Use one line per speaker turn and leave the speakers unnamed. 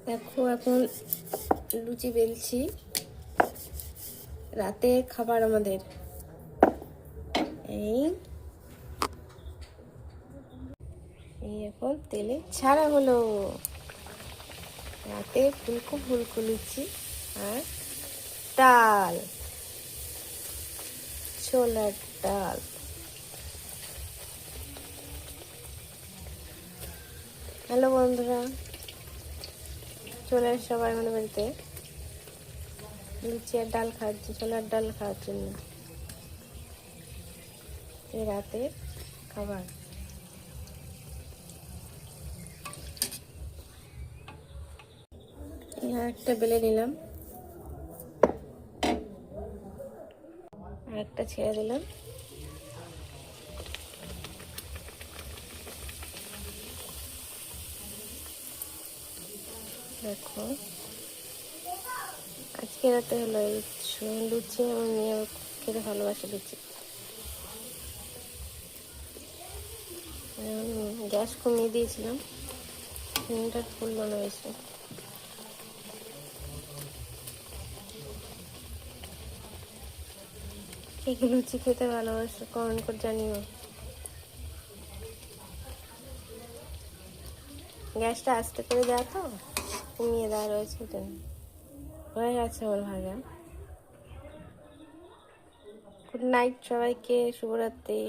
দেখো এখন লুচি বেলছি, রাতে খাবার আমাদের। এই এই এখন তেলে ছাড়া হলো, রাতে ফুলকো ফুলকো লুচি আর ডাল, ছোলার ডাল। হ্যালো বন্ধুরা, চলে এসো সবাই আমাদের বাড়িতে লুচি আর ডাল খাওয়াচ্ছি, ছোলার ডাল খাওয়ার জন্য। এই রাতের খাবার। একটা বেলে নিলাম, আর একটা ছেড়ে দিলাম। দেখো আজকে রাতে হলো লুচি, আমার মেয়ে খেতে ভালোবাসে লুচি। গ্যাস কমিয়ে দিয়েছিলাম, সিলিন্ডার ফুললো না বেশি। কে কে লুচি খেতে ভালোবাসে কমেন্ট করে জানিও। গ্যাসটা আস্তে করে দেওয়া তো, কমিয়ে দেওয়া রয়েছে, হয়ে গেছে আমার ভাজা। গুড নাইট সবাইকে, শুভরাত্রি।